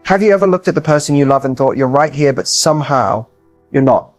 Have you ever looked at the person you love and thought, you're right here, but somehow you're not?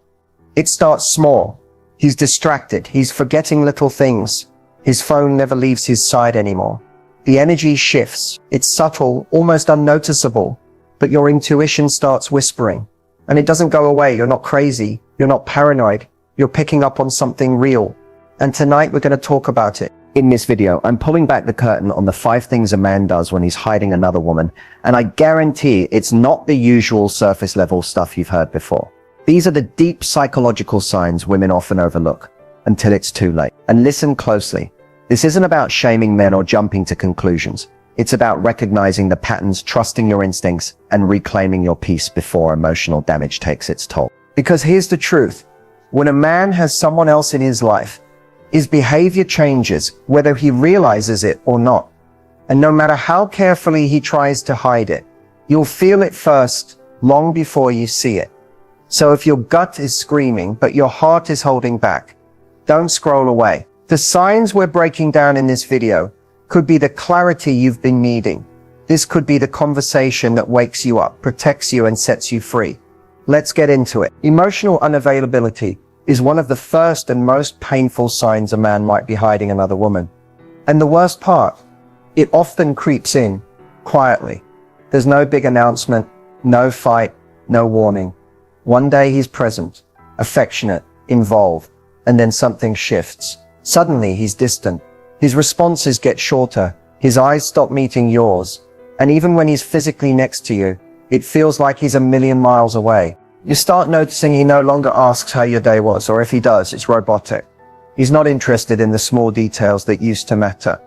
It starts small. He's distracted. He's forgetting little things. His phone never leaves his side anymore. The energy shifts. It's subtle, almost unnoticeable, but your intuition starts whispering. And it doesn't go away. You're not crazy. You're not paranoid. You're picking up on something real. And tonight we're going to talk about it. In this video, I'm pulling back the curtain on the 5 things a man does when he's hiding another woman. And I guarantee it's not the usual surface level stuff you've heard before. These are the deep psychological signs women often overlook until it's too late. And listen closely. This isn't about shaming men or jumping to conclusions. It's about recognizing the patterns, trusting your instincts, and reclaiming your peace before emotional damage takes its toll. Because here's the truth. When a man has someone else in his life, his behavior changes, whether he realizes it or not. And no matter how carefully he tries to hide it, you'll feel it first, long before you see it. So if your gut is screaming, but your heart is holding back, don't scroll away. The signs we're breaking down in this video could be the clarity you've been needing. This could be the conversation that wakes you up, protects you, and sets you free. Let's get into it. Emotional unavailability is one of the first and most painful signs a man might be hiding another woman. And the worst part, it often creeps in quietly. There's no big announcement, no fight, no warning. One day he's present, affectionate, involved, and then something shifts. Suddenly he's distant. His responses get shorter. His eyes stop meeting yours. And even when he's physically next to you, it feels like he's a million miles away. You start noticing he no longer asks how your day was, or if he does, it's robotic. He's not interested in the small details that used to matter.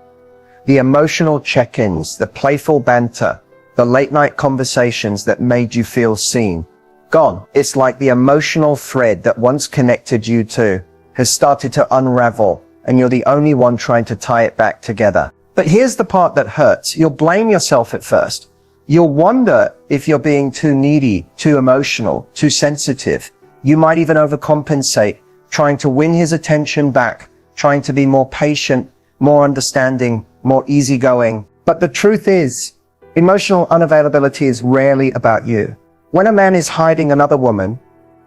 The emotional check-ins, the playful banter, the late-night conversations that made you feel seen. Gone. It's like the emotional thread that once connected you two has started to unravel, and you're the only one trying to tie it back together. But here's the part that hurts. You'll blame yourself at first. You'll wonder if you're being too needy, too emotional, too sensitive. You might even overcompensate, trying to win his attention back, trying to be more patient, more understanding, more easygoing. But the truth is, emotional unavailability is rarely about you. When a man is hiding another woman,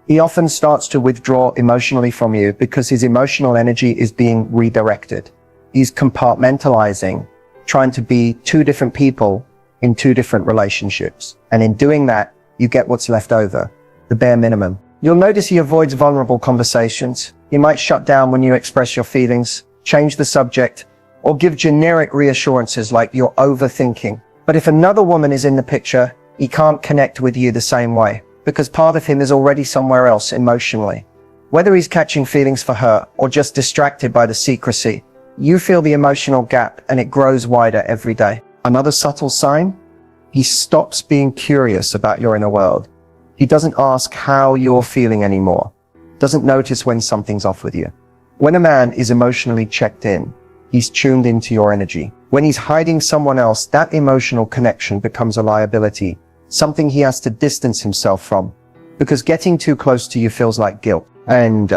he often starts to withdraw emotionally from you because his emotional energy is being redirected. He's compartmentalizing, trying to be 2 different people in 2 different relationships. And in doing that, you get what's left over, the bare minimum. You'll notice he avoids vulnerable conversations. He might shut down when you express your feelings, change the subject, or give generic reassurances like you're overthinking. But if another woman is in the picture, he can't connect with you the same way, because part of him is already somewhere else emotionally. Whether he's catching feelings for her or just distracted by the secrecy, you feel the emotional gap, and it grows wider every day. Another subtle sign? He stops being curious about your inner world. He doesn't ask how you're feeling anymore. Doesn't notice when something's off with you. When a man is emotionally checked in, he's tuned into your energy. When he's hiding someone else, that emotional connection becomes a liability, something he has to distance himself from, because getting too close to you feels like guilt. And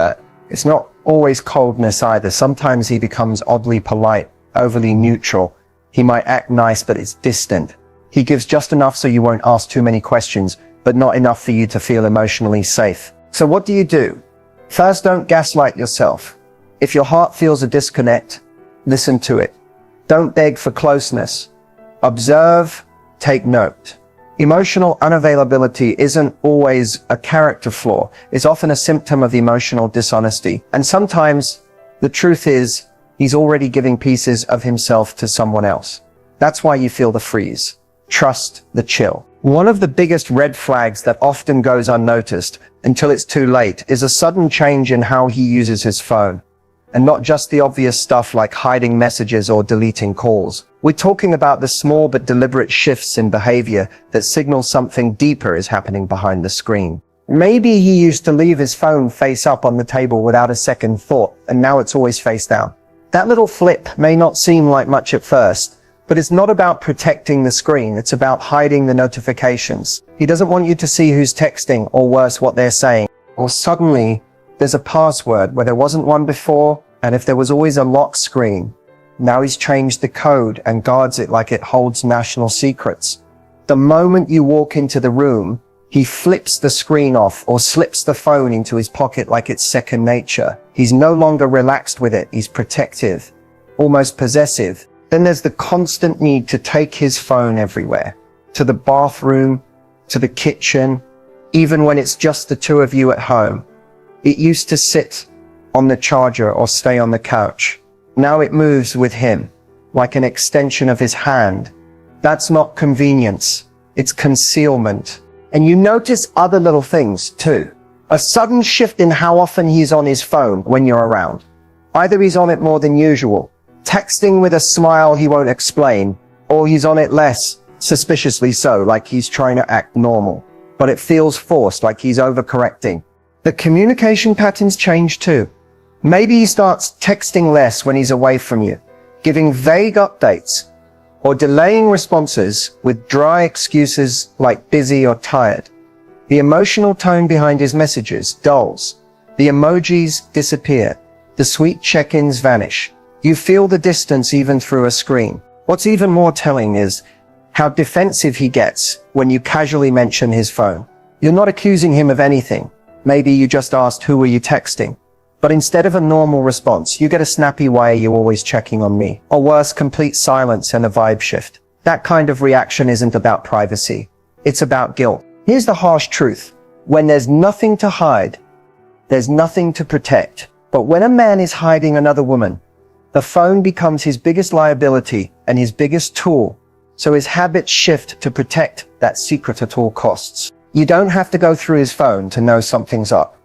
it's not always coldness either. Sometimes he becomes oddly polite, overly neutral. He might act nice, but it's distant. He gives just enough so you won't ask too many questions, but not enough for you to feel emotionally safe. So what do? First, don't gaslight yourself. If your heart feels a disconnect, listen to it. Don't beg for closeness. Observe, take note. Emotional unavailability isn't always a character flaw. It's often a symptom of emotional dishonesty. And sometimes the truth is, he's already giving pieces of himself to someone else. That's why you feel the freeze. Trust the chill. One of the biggest red flags that often goes unnoticed until it's too late is a sudden change in how he uses his phone. And not just the obvious stuff like hiding messages or deleting calls. We're talking about the small but deliberate shifts in behavior that signal something deeper is happening behind the screen. Maybe he used to leave his phone face up on the table without a second thought, and now it's always face down. That little flip may not seem like much at first, but it's not about protecting the screen. It's about hiding the notifications. He doesn't want you to see who's texting, or worse, what they're saying. Or suddenly, there's a password where there wasn't one before, and if there was always a lock screen, now he's changed the code and guards it like it holds national secrets. The moment you walk into the room, he flips the screen off or slips the phone into his pocket like it's second nature. He's no longer relaxed with it. He's protective, almost possessive. Then there's the constant need to take his phone everywhere, to the bathroom, to the kitchen, even when it's just the two of you at home. It used to sit on the charger or stay on the couch. Now it moves with him, like an extension of his hand. That's not convenience, it's concealment. And you notice other little things too. A sudden shift in how often he's on his phone when you're around. Either he's on it more than usual, texting with a smile he won't explain, or he's on it less, suspiciously so, like he's trying to act normal. But it feels forced, like he's overcorrecting. The communication patterns change too. Maybe he starts texting less when he's away from you, giving vague updates, or delaying responses with dry excuses like busy or tired. The emotional tone behind his messages dulls. The emojis disappear. The sweet check-ins vanish. You feel the distance even through a screen. What's even more telling is how defensive he gets when you casually mention his phone. You're not accusing him of anything. Maybe you just asked, who were you texting? But instead of a normal response, you get a snappy, why are you always checking on me? Or worse, complete silence and a vibe shift. That kind of reaction isn't about privacy. It's about guilt. Here's the harsh truth. When there's nothing to hide, there's nothing to protect. But when a man is hiding another woman, the phone becomes his biggest liability and his biggest tool. So his habits shift to protect that secret at all costs. You don't have to go through his phone to know something's up.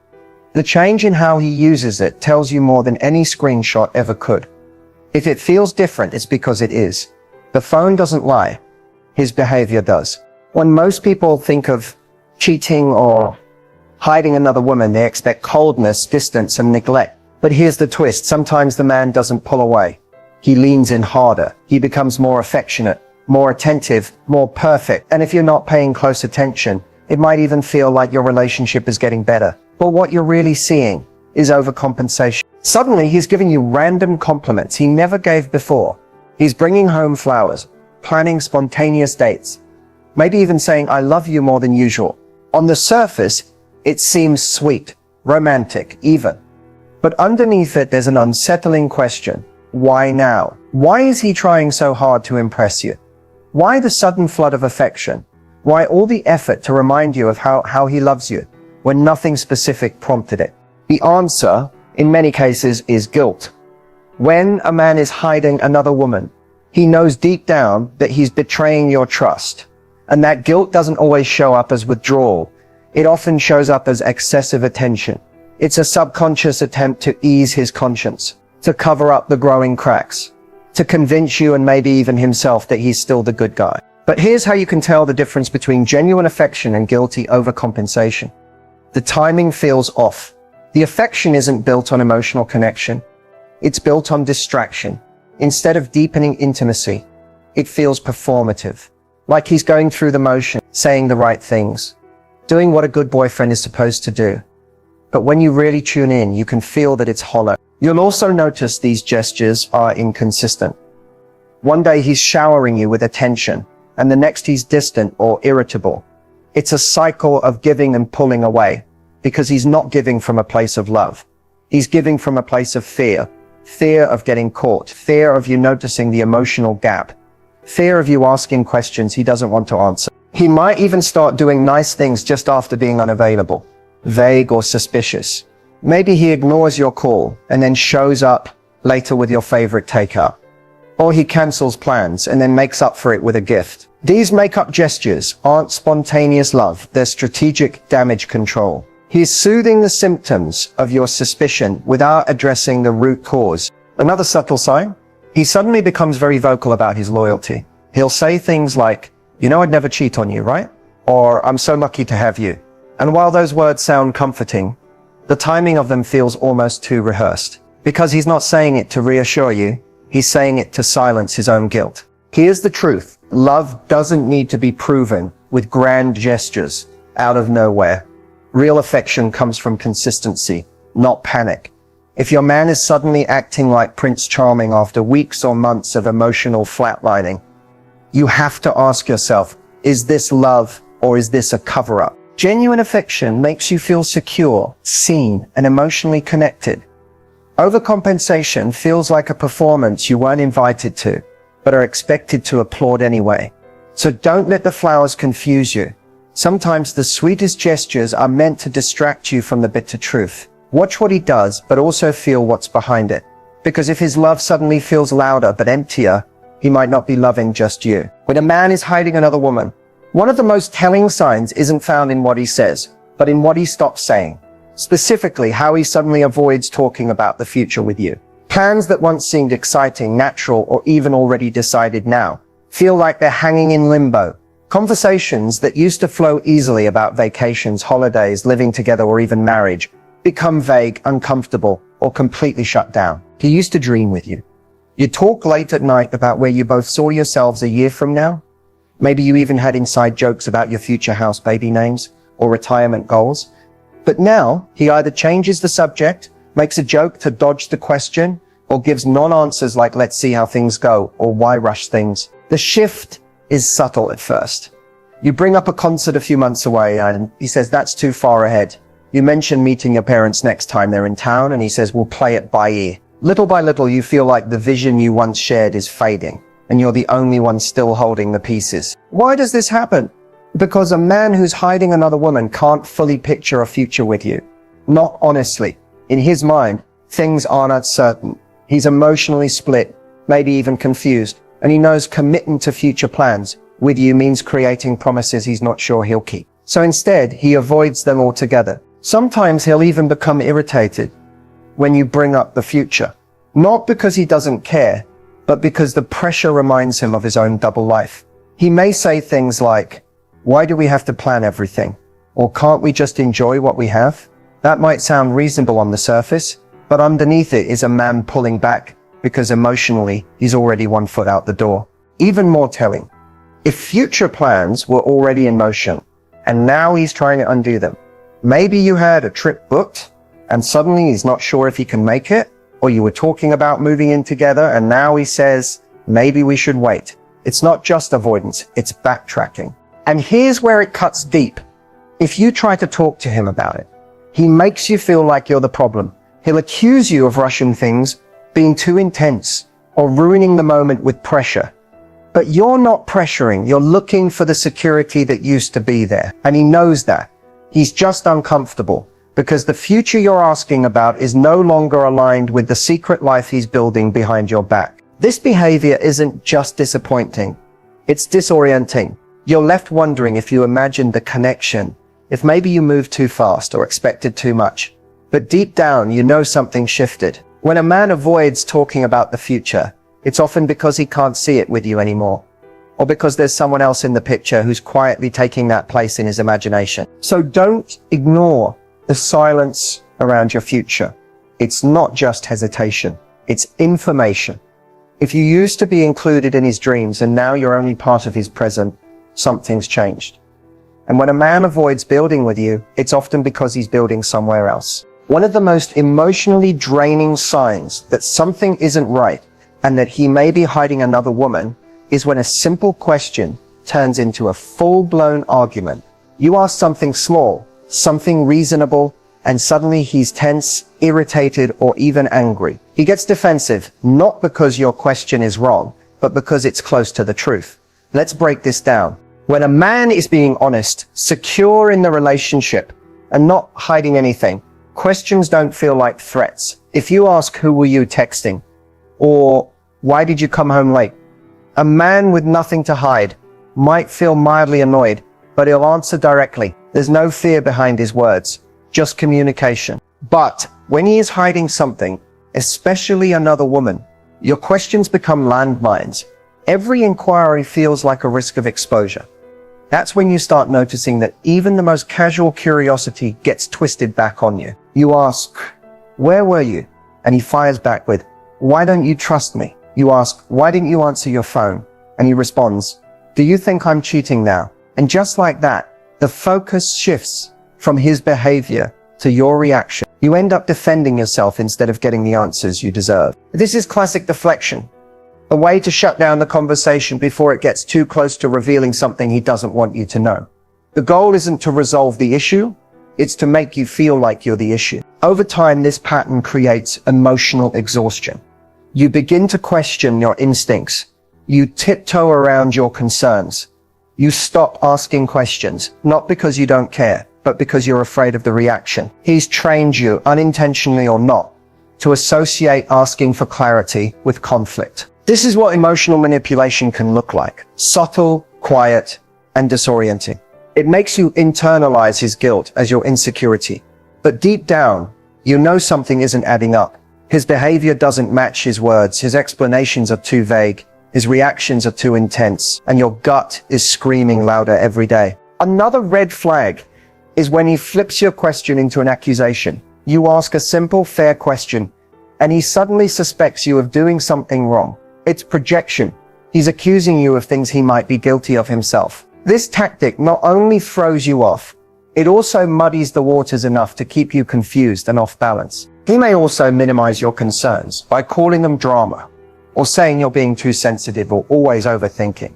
The change in how he uses it tells you more than any screenshot ever could. If it feels different, it's because it is. The phone doesn't lie. His behavior does. When most people think of cheating or hiding another woman, they expect coldness, distance, and neglect. But here's the twist. Sometimes the man doesn't pull away. He leans in harder. He becomes more affectionate, more attentive, more perfect. And if you're not paying close attention, it might even feel like your relationship is getting better. But what you're really seeing is overcompensation. Suddenly, he's giving you random compliments he never gave before. He's bringing home flowers, planning spontaneous dates, maybe even saying, I love you more than usual. On the surface, it seems sweet, romantic, even. But underneath it, there's an unsettling question. Why now? Why is he trying so hard to impress you? Why the sudden flood of affection? Why all the effort to remind you of how he loves you, when nothing specific prompted it? The answer, in many cases, is guilt. When a man is hiding another woman, he knows deep down that he's betraying your trust. And that guilt doesn't always show up as withdrawal. It often shows up as excessive attention. It's a subconscious attempt to ease his conscience, to cover up the growing cracks, to convince you and maybe even himself that he's still the good guy. But here's how you can tell the difference between genuine affection and guilty overcompensation. The timing feels off. The affection isn't built on emotional connection. It's built on distraction. Instead of deepening intimacy, it feels performative. Like he's going through the motion, saying the right things, doing what a good boyfriend is supposed to do. But when you really tune in, you can feel that it's hollow. You'll also notice these gestures are inconsistent. One day he's showering you with attention, and the next he's distant or irritable. It's a cycle of giving and pulling away, because he's not giving from a place of love. He's giving from a place of fear. Fear of getting caught, fear of you noticing the emotional gap, fear of you asking questions he doesn't want to answer. He might even start doing nice things just after being unavailable, vague or suspicious. Maybe he ignores your call and then shows up later with your favorite takeout. Or he cancels plans and then makes up for it with a gift. These make-up gestures aren't spontaneous love, they're strategic damage control. He's soothing the symptoms of your suspicion without addressing the root cause. Another subtle sign, he suddenly becomes very vocal about his loyalty. He'll say things like, you know I'd never cheat on you, right? Or I'm so lucky to have you. And while those words sound comforting, the timing of them feels almost too rehearsed. Because he's not saying it to reassure you, he's saying it to silence his own guilt. Here's the truth. Love doesn't need to be proven with grand gestures out of nowhere. Real affection comes from consistency, not panic. If your man is suddenly acting like Prince Charming after weeks or months of emotional flatlining, you have to ask yourself, Is this love or is this a cover-up? Genuine affection makes you feel secure, seen, and emotionally connected. Overcompensation feels like a performance you weren't invited to, but are expected to applaud anyway. So don't let the flowers confuse you. Sometimes the sweetest gestures are meant to distract you from the bitter truth. Watch what he does, but also feel what's behind it. Because if his love suddenly feels louder but emptier, he might not be loving just you. When a man is hiding another woman, one of the most telling signs isn't found in what he says, but in what he stops saying. Specifically, how he suddenly avoids talking about the future with you. Plans that once seemed exciting, natural, or even already decided now feel like they're hanging in limbo. Conversations that used to flow easily about vacations, holidays, living together, or even marriage become vague, uncomfortable, or completely shut down. He used to dream with you. You talk late at night about where you both saw yourselves a year from now. Maybe you even had inside jokes about your future house baby names or retirement goals. But now he either changes the subject, makes a joke to dodge the question, or gives non-answers like let's see how things go or why rush things. The shift is subtle at first. You bring up a concert a few months away and he says that's too far ahead. You mention meeting your parents next time they're in town and he says we'll play it by ear. Little by little you feel like the vision you once shared is fading and you're the only one still holding the pieces. Why does this happen? Because a man who's hiding another woman can't fully picture a future with you. Not honestly. In his mind, things aren't uncertain. He's emotionally split, maybe even confused, and he knows committing to future plans with you means creating promises he's not sure he'll keep. So instead, he avoids them altogether. Sometimes he'll even become irritated when you bring up the future. Not because he doesn't care, but because the pressure reminds him of his own double life. He may say things like, "Why do we have to plan everything? Or can't we just enjoy what we have?" That might sound reasonable on the surface, but underneath it is a man pulling back because emotionally he's already 1 foot out the door. Even more telling, if future plans were already in motion and now he's trying to undo them. Maybe you had a trip booked and suddenly he's not sure if he can make it, or you were talking about moving in together and now he says, maybe we should wait. It's not just avoidance, it's backtracking. And here's where it cuts deep. If you try to talk to him about it, he makes you feel like you're the problem. He'll accuse you of rushing things, being too intense, or ruining the moment with pressure. But you're not pressuring, you're looking for the security that used to be there. And he knows that. He's just uncomfortable because the future you're asking about is no longer aligned with the secret life he's building behind your back. This behavior isn't just disappointing, it's disorienting. You're left wondering if you imagined the connection, if maybe you moved too fast or expected too much. But deep down, you know something shifted. When a man avoids talking about the future, it's often because he can't see it with you anymore, or because there's someone else in the picture who's quietly taking that place in his imagination. So don't ignore the silence around your future. It's not just hesitation, it's information. If you used to be included in his dreams and now you're only part of his present, something's changed. And when a man avoids building with you, it's often because he's building somewhere else. One of the most emotionally draining signs that something isn't right and that he may be hiding another woman is when a simple question turns into a full-blown argument. You ask something small, something reasonable, and suddenly he's tense, irritated, or even angry. He gets defensive, not because your question is wrong, but because it's close to the truth. Let's break this down. When a man is being honest, secure in the relationship, and not hiding anything, questions don't feel like threats. If you ask, "Who were you texting?" or "Why did you come home late?" a man with nothing to hide might feel mildly annoyed, but he'll answer directly. There's no fear behind his words, just communication. But when he is hiding something, especially another woman, your questions become landmines. Every inquiry feels like a risk of exposure. That's when you start noticing that even the most casual curiosity gets twisted back on you. You ask, "Where were you?" And he fires back with, "Why don't you trust me?" You ask, "Why didn't you answer your phone?" And he responds, "Do you think I'm cheating now?" And just like that, the focus shifts from his behavior to your reaction. You end up defending yourself instead of getting the answers you deserve. This is classic deflection. a way to shut down the conversation before it gets too close to revealing something he doesn't want you to know. The goal isn't to resolve the issue, it's to make you feel like you're the issue. Over time, this pattern creates emotional exhaustion. You begin to question your instincts. You tiptoe around your concerns. You stop asking questions, not because you don't care, but because you're afraid of the reaction. He's trained you, unintentionally or not, to associate asking for clarity with conflict. This is what emotional manipulation can look like. Subtle, quiet, and disorienting. It makes you internalize his guilt as your insecurity. But deep down, you know something isn't adding up. His behavior doesn't match his words, his explanations are too vague, his reactions are too intense, and your gut is screaming louder every day. Another red flag is when he flips your question into an accusation. You ask a simple, fair question, and he suddenly suspects you of doing something wrong. It's projection. He's accusing you of things he might be guilty of himself. This tactic not only throws you off, it also muddies the waters enough to keep you confused and off balance. He may also minimize your concerns by calling them drama, or saying you're being too sensitive or always overthinking.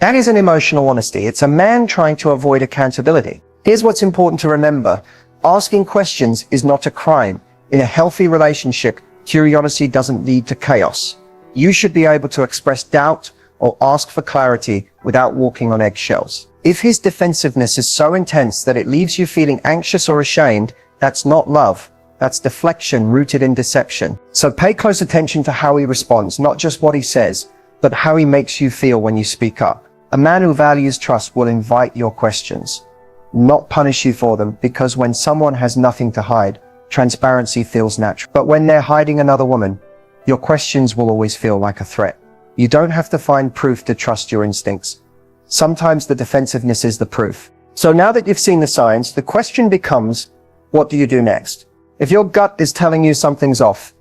That isn't emotional honesty. It's a man trying to avoid accountability. Here's what's important to remember. Asking questions is not a crime. In a healthy relationship, curiosity doesn't lead to chaos. You should be able to express doubt or ask for clarity without walking on eggshells. If his defensiveness is so intense that it leaves you feeling anxious or ashamed, that's not love. That's deflection rooted in deception. So pay close attention to how he responds, not just what he says, but how he makes you feel when you speak up. A man who values trust will invite your questions, not punish you for them, because when someone has nothing to hide, transparency feels natural. But when they're hiding another woman, your questions will always feel like a threat. You don't have to find proof to trust your instincts. Sometimes the defensiveness is the proof. So now that you've seen the signs, the question becomes, what do you do next? If your gut is telling you something's off,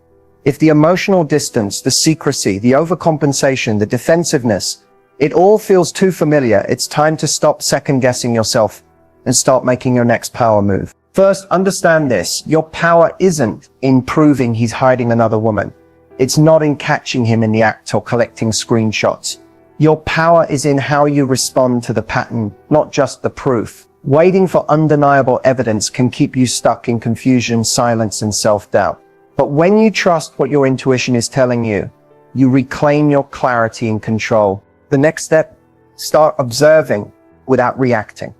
if the emotional distance, the secrecy, the overcompensation, the defensiveness, it all feels too familiar, it's time to stop second-guessing yourself and start making your next power move. First, understand this. Your power isn't in proving he's hiding another woman. It's not in catching him in the act or collecting screenshots. Your power is in how you respond to the pattern, not just the proof. Waiting for undeniable evidence can keep you stuck in confusion, silence, and self-doubt. But when you trust what your intuition is telling you, you reclaim your clarity and control. The next step, start observing without reacting.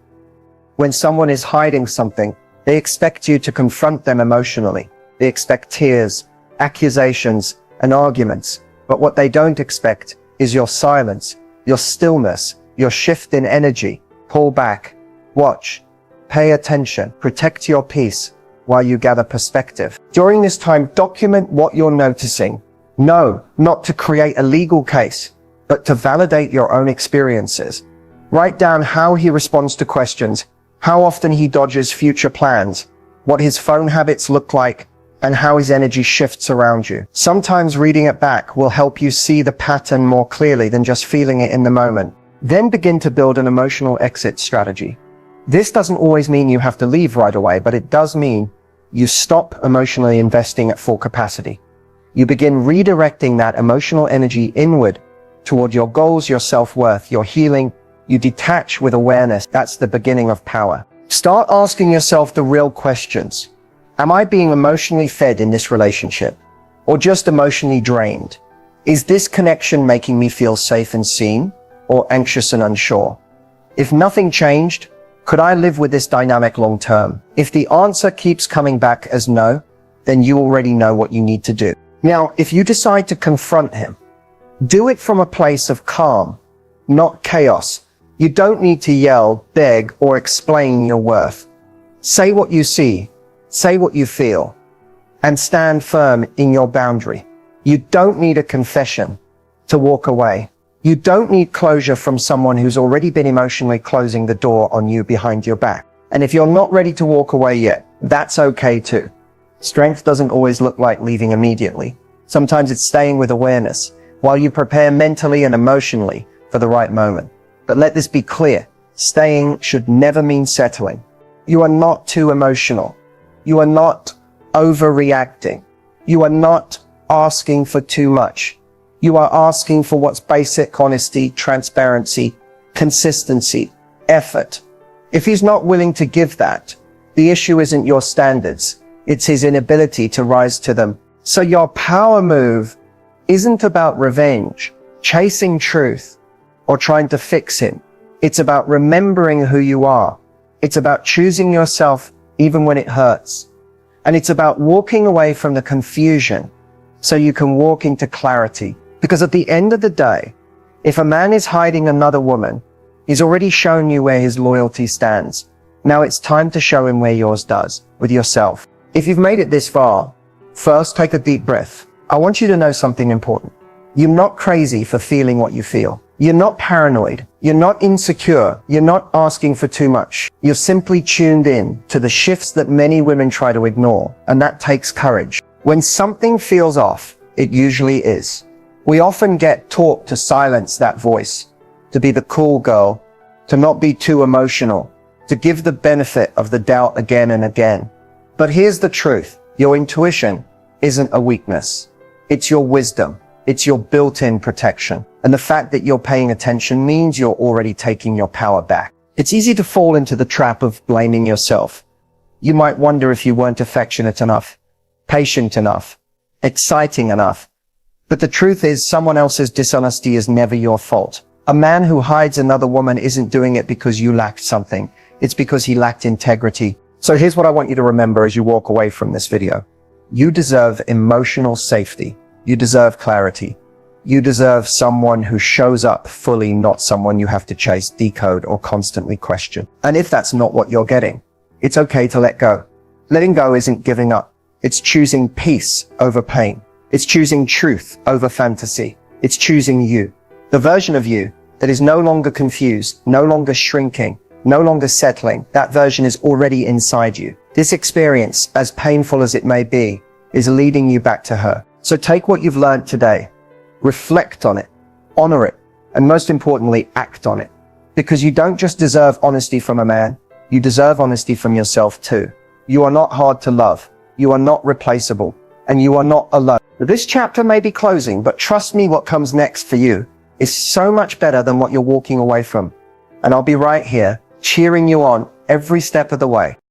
When someone is hiding something, they expect you to confront them emotionally. They expect tears, accusations, and arguments. But what they don't expect is your silence, your stillness, your shift in energy. Pull back, watch, pay attention, protect your peace while you gather perspective. During this time, document what you're noticing. No, not to create a legal case, but to validate your own experiences. Write down how he responds to questions, how often he dodges future plans, what his phone habits look like, and how his energy shifts around you. Sometimes reading it back will help you see the pattern more clearly than just feeling it in the moment. Then begin to build an emotional exit strategy. This doesn't always mean you have to leave right away, but it does mean you stop emotionally investing at full capacity. You begin redirecting that emotional energy inward toward your goals, your self-worth, your healing. You detach with awareness. That's the beginning of power. Start asking yourself the real questions. Am I being emotionally fed in this relationship, or just emotionally drained? Is this connection making me feel safe and seen, or anxious and unsure? If nothing changed, could I live with this dynamic long term? If the answer keeps coming back as no, then you already know what you need to do. Now, if you decide to confront him, do it from a place of calm, not chaos. You don't need to yell, beg, or explain your worth. Say what you see. Say what you feel, and stand firm in your boundary. You don't need a confession to walk away. You don't need closure from someone who's already been emotionally closing the door on you behind your back. And if you're not ready to walk away yet, that's okay too. Strength doesn't always look like leaving immediately. Sometimes it's staying with awareness while you prepare mentally and emotionally for the right moment. But let this be clear, staying should never mean settling. You are not too emotional. You are not overreacting. You are not asking for too much. You are asking for what's basic: honesty, transparency, consistency, effort. If he's not willing to give that, the issue isn't your standards. It's his inability to rise to them. So your power move isn't about revenge, chasing truth, or trying to fix him. It's about remembering who you are. It's about choosing yourself even when it hurts. And it's about walking away from the confusion so you can walk into clarity. Because at the end of the day, if a man is hiding another woman, he's already shown you where his loyalty stands. Now it's time to show him where yours does, with yourself. If you've made it this far, first take a deep breath. I want you to know something important. You're not crazy for feeling what you feel. You're not paranoid. You're not insecure. You're not asking for too much. You're simply tuned in to the shifts that many women try to ignore, and that takes courage. When something feels off, it usually is. We often get taught to silence that voice, to be the cool girl, to not be too emotional, to give the benefit of the doubt again and again. But here's the truth. Your intuition isn't a weakness. It's your wisdom. It's your built-in protection. And the fact that you're paying attention means you're already taking your power back. It's easy to fall into the trap of blaming yourself. You might wonder if you weren't affectionate enough, patient enough, exciting enough. But the truth is, someone else's dishonesty is never your fault. A man who hides another woman isn't doing it because you lacked something. It's because he lacked integrity. So here's what I want you to remember as you walk away from this video. You deserve emotional safety. You deserve clarity. You deserve someone who shows up fully, not someone you have to chase, decode, or constantly question. And if that's not what you're getting, it's okay to let go. Letting go isn't giving up. It's choosing peace over pain. It's choosing truth over fantasy. It's choosing you. The version of you that is no longer confused, no longer shrinking, no longer settling. That version is already inside you. This experience, as painful as it may be, is leading you back to her. So take what you've learned today, reflect on it, honor it, and most importantly, act on it. Because you don't just deserve honesty from a man, you deserve honesty from yourself too. You are not hard to love. You are not replaceable, and you are not alone. This chapter may be closing, but trust me, what comes next for you is so much better than what you're walking away from. And I'll be right here, cheering you on every step of the way.